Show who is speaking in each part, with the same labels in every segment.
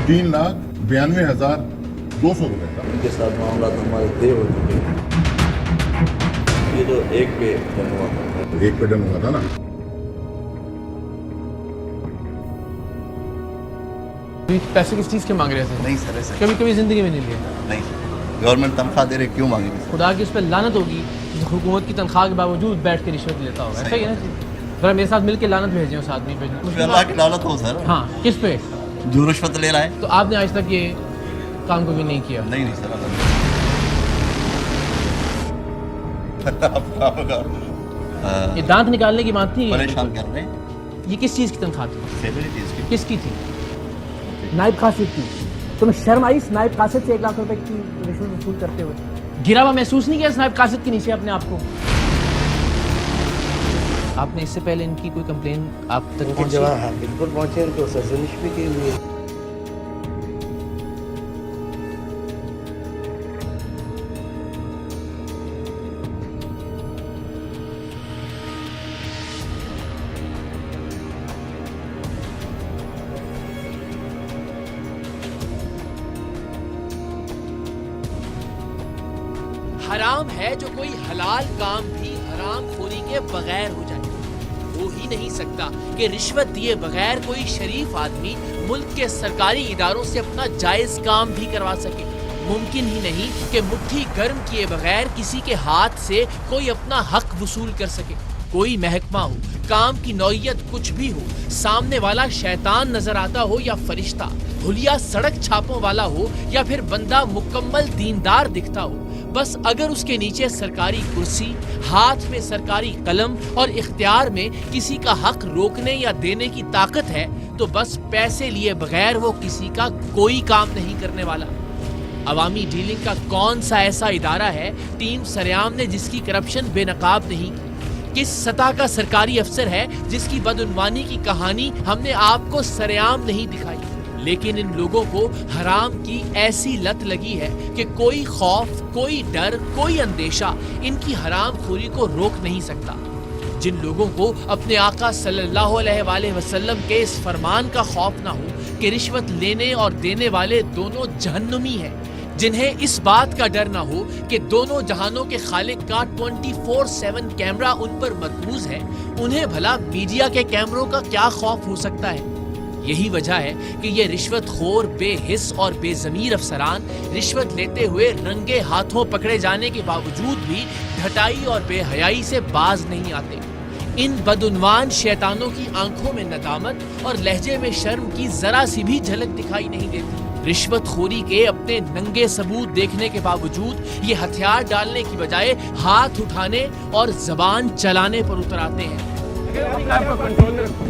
Speaker 1: 3,92,200 रुपए था।
Speaker 2: इनके साथ मामला हमारे तय हो चुके हैं। ये तो एक पे डन हुआ था।
Speaker 1: एक पे डन हुआ था ना।
Speaker 3: पैसे किस चीज़ के मांग रहे थे?
Speaker 4: नहीं सर, ऐसा
Speaker 3: कभी कभी जिंदगी में नहीं लिया।
Speaker 4: नहीं, गवर्नमेंट तनख्वाह दे रहे, क्यों मांगेगी?
Speaker 3: खुदा की उस पर लानत होगी, हुकूमत की तनख्वाह के बावजूद बैठ के रिश्वत लेता होगा। ऐसा ही है ना? जरा मेरे साथ मिलकर लानत भेजें उस आदमी पे।
Speaker 4: अल्लाह की लानत हो सर।
Speaker 3: हाँ, किस पे?
Speaker 4: जो रिश्वत ले रहा है।
Speaker 3: तो आपने आज तक ये काम कभी नहीं किया?
Speaker 4: नहीं सर,
Speaker 3: ये दांत निकालने की बात थी।
Speaker 4: परेशान कर रहे हैं।
Speaker 3: ये किस चीज़ की तनख्वाह थी?
Speaker 4: सैलरी थी इसकी।
Speaker 3: किसकी थी? नायब कासिद की। तुम्हें शर्म आई इस नायब कासिद से 1 लाख रुपए की रिश्वत वसूल करते हुए? गिरा हुआ महसूस नहीं किया इस नायब कासिद के नीचे अपने आप को? आपने इससे पहले इनकी कोई कंप्लेन आप तक पहुंची?
Speaker 2: हाँ बिल्कुल पहुँचे, उनको सर्जनिश भी की हुई है।
Speaker 5: हराम है जो कोई हलाल काम भी हराम खोरी के बगैर हो जाए। हो ही नहीं सकता कि रिश्वत दिए बगैर कोई शरीफ आदमी मुल्क के सरकारी इदारों से अपना जायज काम भी करवा सके। मुमकिन ही नहीं कि मुट्ठी गर्म किए बगैर किसी के हाथ से कोई अपना हक वसूल कर सके। कोई महकमा हो, काम की नौइयत कुछ भी हो, सामने वाला शैतान नजर आता हो या फरिश्ता, हुलिया सड़क छापों वाला हो या फिर बंदा मुकम्मल दीनदार दिखता हो, बस अगर उसके नीचे सरकारी कुर्सी, हाथ में सरकारी कलम और इख्तियार में किसी का हक रोकने या देने की ताकत है, तो बस पैसे लिए बगैर वो किसी का कोई काम नहीं करने वाला। अवामी डीलिंग का कौन सा ऐसा इदारा है टीम सरेआम ने जिसकी करप्शन बेनकाब नहीं की? किस सतह का सरकारी अफसर है जिसकी बदउनवानी की कहानी हमने आपको सरेआम नहीं दिखाई? लेकिन इन लोगों को हराम की ऐसी लत लगी है कि कोई खौफ, कोई डर, कोई अंदेशा इनकी हराम खोरी को रोक नहीं सकता। जिन लोगों को अपने आका सल्लल्लाहु अलैहि वसल्लम के इस फरमान का खौफ ना हो कि रिश्वत लेने और देने वाले दोनों जहन्नुमी हैं, जिन्हें इस बात का डर ना हो कि दोनों जहानों के खालिक का 24/7 कैमरा उन पर मरकूज है, उन्हें भला मीडिया के कैमरों का क्या खौफ हो सकता है? यही वजह है कि ये रिश्वत खोर, बेहिस और बेज़मीर अफसरान रिश्वत लेते हुए रंगे हाथों पकड़े जाने के बावजूद भी ढटाई और बेहयाई से बाज नहीं आते। इन बदउनवान शैतानों की आंखों में नदामत और लहजे में शर्म की जरा सी भी झलक दिखाई नहीं देती। रिश्वत खोरी के अपने नंगे सबूत देखने के बावजूद ये हथियार डालने की बजाय हाथ उठाने और जबान चलाने पर उतर आते हैं। अपने आप को कंट्रोल रखो।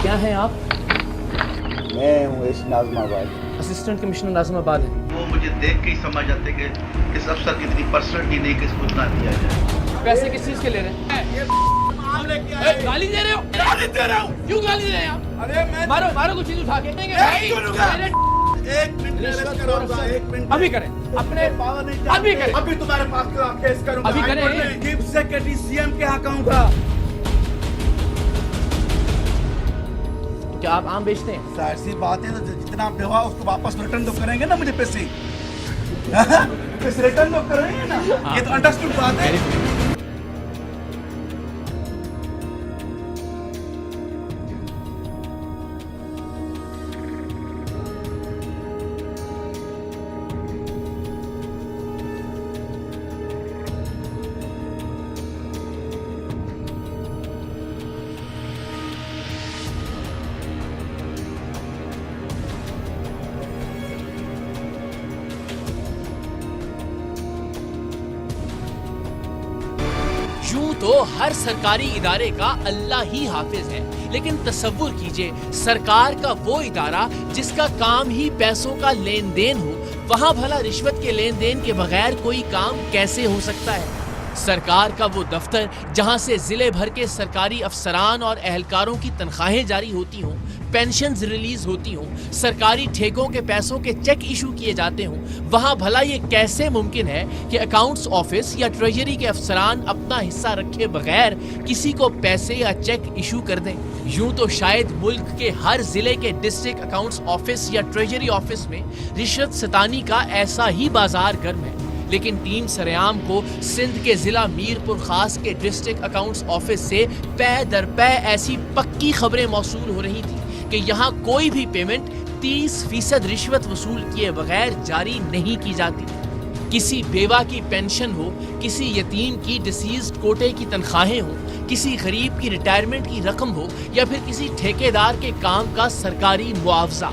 Speaker 5: क्या है आप?
Speaker 2: मैं हूँ इस नाज़माबाद,
Speaker 3: असिस्टेंट कमिश्नर नाज़माबाद है।
Speaker 4: वो मुझे देख के ही समझ जाते कि इस अफसर की इतनी पर्सनलिटी नहीं कि इसको इतना दिया जाए।
Speaker 3: पैसे किस चीज के ले रहे हैं? गाली दे रहे हो? गाली दे रहा हूँ। क्यों गाली दे रहे हैं आप? अरे मैं मारो कुछ चीज उठा के।
Speaker 4: एक मिनट
Speaker 3: अभी करें अपने अभी करें।
Speaker 6: अभी तुम्हारे पास केस करूंगा।
Speaker 3: अभी करें।
Speaker 6: चीफ सेक्रेटरी सीएम के यहाँ कहूँगा।
Speaker 3: क्या आप आम बेचते हैं?
Speaker 6: जाहिर सी बात है, तो जितना आप हुआ उसको वापस रिटर्न तो करेंगे ना मुझे पैसे। पैसे रिटर्न तो करेंगे ना, ये तो अंडरस्टूड बात है।
Speaker 5: यूं तो हर सरकारी इदारे का अल्लाह ही हाफिज है, लेकिन तसव्वुर कीजिए सरकार का वो इदारा जिसका काम ही पैसों का लेन देन हो, वहां भला रिश्वत के लेन देन के बगैर कोई काम कैसे हो सकता है? سرکار کا وہ دفتر جہاں سے ضلع بھر کے سرکاری افسران اور اہلکاروں کی تنخواہیں جاری ہوتی ہوں، پینشنز ریلیز ہوتی ہوں، سرکاری ٹھیکوں کے پیسوں کے چیک ایشو کیے جاتے ہوں، وہاں بھلا یہ کیسے ممکن ہے کہ اکاؤنٹس آفس یا ٹریجری کے افسران اپنا حصہ رکھے بغیر کسی کو پیسے یا چیک ایشو کر دیں؟ یوں تو شاید ملک کے ہر ضلع کے ڈسٹرکٹ اکاؤنٹس آفس یا ٹریجری آفس میں رشوت ستانی کا ایسا ہی بازار گرم ہے، لیکن ٹیم سریام کو سندھ کے ضلع میرپور خاص کے ڈسٹرکٹ اکاؤنٹس آفس سے پے در پے ایسی پکی خبریں موصول ہو رہی تھی کہ یہاں کوئی بھی پیمنٹ 30% رشوت وصول کیے بغیر جاری نہیں کی جاتی۔ کسی بیوہ کی پینشن ہو، کسی یتیم کی ڈسیزڈ کوٹے کی تنخواہیں ہوں، کسی غریب کی ریٹائرمنٹ کی رقم ہو یا پھر کسی ٹھیکیدار کے کام کا سرکاری معاوضہ،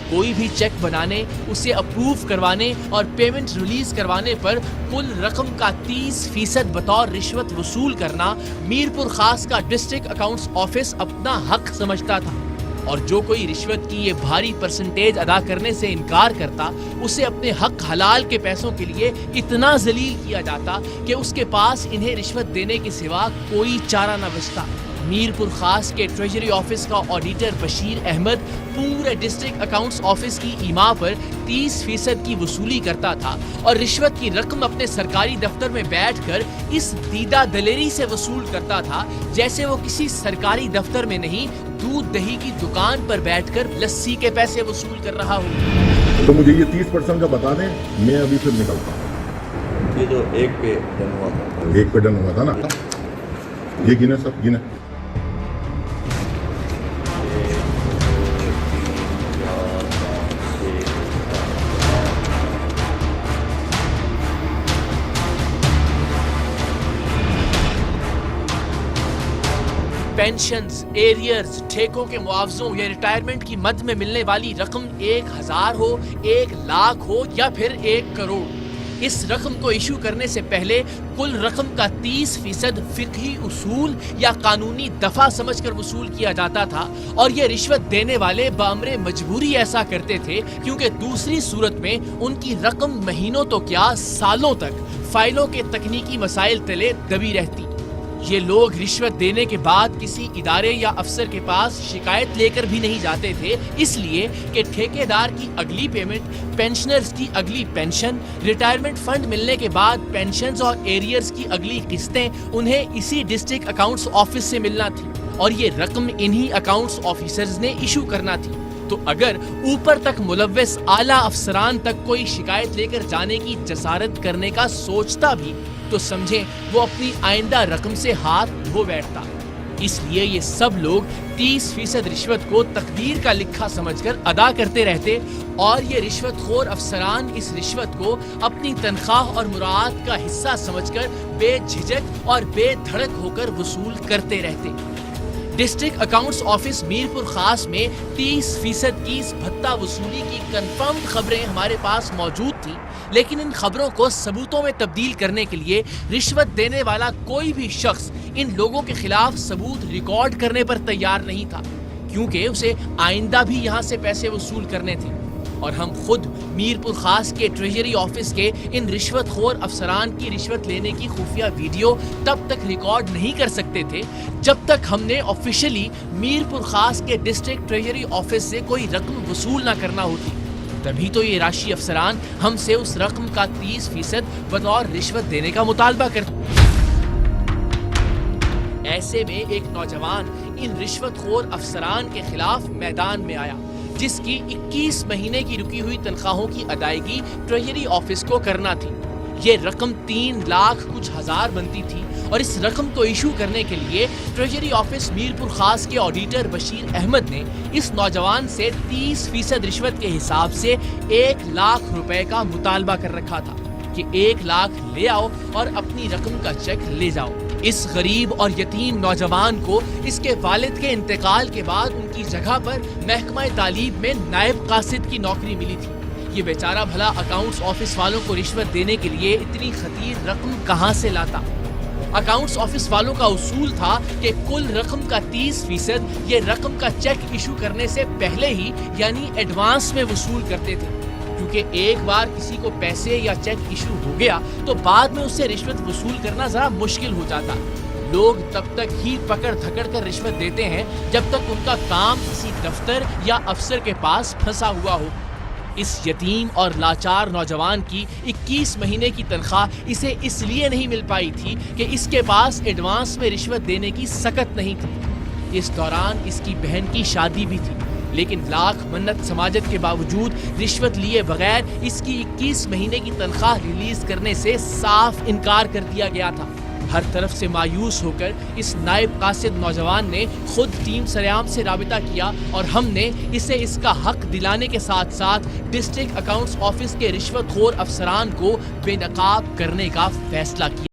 Speaker 5: کوئی بھی چیک بنانے، اسے اپروو کروانے اور پیمنٹ ریلیز کروانے پر کل رقم کا 30% بطور رشوت وصول کرنا میرپور خاص کا ڈسٹرکٹ اکاؤنٹس آفس اپنا حق سمجھتا تھا، اور جو کوئی رشوت کی یہ بھاری پرسنٹیج ادا کرنے سے انکار کرتا اسے اپنے حق حلال کے پیسوں کے لیے اتنا ذلیل کیا جاتا کہ اس کے پاس انہیں رشوت دینے کے سوا کوئی چارہ نہ بچتا۔ میرپور خاص کے ٹریجری آفس کا آڈیٹر بشیر احمد پورے ڈسٹرکٹ اکاؤنٹس آفس کی ایما پر 30% کی وصولی کرتا تھا اور رشوت کی رقم اپنے سرکاری دفتر میں بیٹھ کر اس دیدہ دلیری سے وصول کرتا تھا جیسے وہ کسی سرکاری دفتر میں نہیں، دودھ دہی کی دکان پر بیٹھ کر لسی کے پیسے وصول کر رہا ہوں۔
Speaker 1: تو مجھے یہ 30% کا بتا دیں، میں ابھی پھر نکلتا ہوں۔
Speaker 2: یہ جو ایک پہ ڈن ہوا تھا،
Speaker 1: ایک پہ ڈن ہوا تھا نا، یہ گنے سب گنے۔
Speaker 5: پینشنز، ایریئرز، ٹھیکوں کے معاوضوں یا ریٹائرمنٹ کی مد میں ملنے والی رقم 1000 ہو، 1 لاکھ ہو یا پھر 1 کروڑ، اس رقم کو ایشو کرنے سے پہلے کل رقم کا 30% فقہی اصول یا قانونی دفعہ سمجھ کر وصول کیا جاتا تھا، اور یہ رشوت دینے والے بامر مجبوری ایسا کرتے تھے کیونکہ دوسری صورت میں ان کی رقم مہینوں تو کیا سالوں تک فائلوں کے تکنیکی مسائل تلے دبی رہتی۔ یہ لوگ رشوت دینے کے بعد کسی ادارے یا افسر کے پاس شکایت لے کر بھی نہیں جاتے تھے، اس لیے کہ ٹھیکیدار کی اگلی پیمنٹ، پینشنرز کی اگلی پینشن، ریٹائرمنٹ فنڈ ملنے کے بعد پینشنز اور ایریئرز کی اگلی قسطیں انہیں اسی ڈسٹرکٹ اکاؤنٹس آفس سے ملنا تھی، اور یہ رقم انہی اکاؤنٹس آفیسرز نے ایشو کرنا تھی۔ تو اگر اوپر تک ملوث اعلیٰ افسران تک کوئی شکایت لے کر جانے کی جسارت کرنے کا سوچتا بھی تو سمجھیں وہ اپنی آئندہ رقم سے ہاتھ دھو بیٹھتا۔ اس لیے یہ سب لوگ 30% رشوت کو تقدیر کا لکھا سمجھ کر ادا کرتے رہتے، اور یہ رشوت خور افسران اس رشوت کو اپنی تنخواہ اور مراعات کا حصہ سمجھ کر بے جھجک اور بے دھڑک ہو کر وصول کرتے رہتے۔ ڈسٹرکٹ اکاؤنٹس آفس میرپور خاص میں 30% کی بھتہ وصولی کی کنفرم خبریں ہمارے پاس موجود تھیں، لیکن ان خبروں کو ثبوتوں میں تبدیل کرنے کے لیے رشوت دینے والا کوئی بھی شخص ان لوگوں کے خلاف ثبوت ریکارڈ کرنے پر تیار نہیں تھا، کیونکہ اسے آئندہ بھی یہاں سے پیسے وصول کرنے تھے، اور ہم خود میرپور خاص کے ٹریجری آفس کے ان رشوت خور افسران کی رشوت لینے کی خفیہ ویڈیو تب تک ریکارڈ نہیں کر سکتے تھے جب تک ہم نے آفیشلی میرپور خاص کے ڈسٹرکٹ ٹریجری آفس سے کوئی رقم وصول نہ کرنا ہوتی، تبھی تو یہ راشی افسران ہم سے اس رقم کا 30% بطور رشوت دینے کا مطالبہ کرتے۔ ایسے میں ایک نوجوان ان رشوت خور افسران کے خلاف میدان میں آیا، جس کی 21 مہینے کی رکی ہوئی تنخواہوں کی ادائیگی ٹریجری آفس کو کرنا تھی۔ یہ رقم 3 لاکھ کچھ ہزار بنتی تھی، اور اس رقم کو ایشو کرنے کے لیے ٹریجری آفس میرپور خاص کے آڈیٹر بشیر احمد نے اس نوجوان سے 30% رشوت کے حساب سے 1 لاکھ روپے کا مطالبہ کر رکھا تھا کہ 1 لاکھ لے آؤ اور اپنی رقم کا چیک لے جاؤ۔ اس غریب اور یتیم نوجوان کو اس کے والد کے انتقال کے بعد ان کی جگہ پر محکمہ تعلیم میں نائب قاصد کی نوکری ملی تھی۔ یہ بیچارہ بھلا اکاؤنٹس آفس والوں کو رشوت دینے کے لیے اتنی خطیر رقم کہاں سے لاتا؟ اکاؤنٹس آفس والوں کا اصول تھا کہ کل رقم کا 30% یہ رقم کا چیک ایشو کرنے سے پہلے ہی یعنی ایڈوانس میں وصول کرتے تھے، क्योंकि एक बार किसी को पैसे या चेक इशू हो गया तो बाद में उससे रिश्वत वसूल करना जरा मुश्किल हो जाता। लोग तब तक ही पकड़ धकड़ कर रिश्वत देते हैं जब तक उनका काम किसी दफ्तर या अफसर के पास फंसा हुआ हो। इस यतीम और लाचार नौजवान की 21 महीने की तनख्वाह इसे इसलिए नहीं मिल पाई थी कि इसके पास एडवांस में रिश्वत देने की सकत नहीं थी। इस दौरान इसकी बहन की शादी भी थी, लेकिन लाख मन्नत समाजत के बावजूद रिश्वत लिए बगैर इसकी 21 महीने की तनख्वाह रिलीज करने से साफ इनकार कर दिया गया था। हर तरफ से मायूस होकर इस नायब कासिद नौजवान ने खुद टीम सरेआम से राबिता किया और हमने इसे इसका हक दिलाने के साथ साथ डिस्ट्रिक्ट अकाउंट्स ऑफिस के रिश्वतखोर अफसरान को बेनकाब करने का फैसला किया।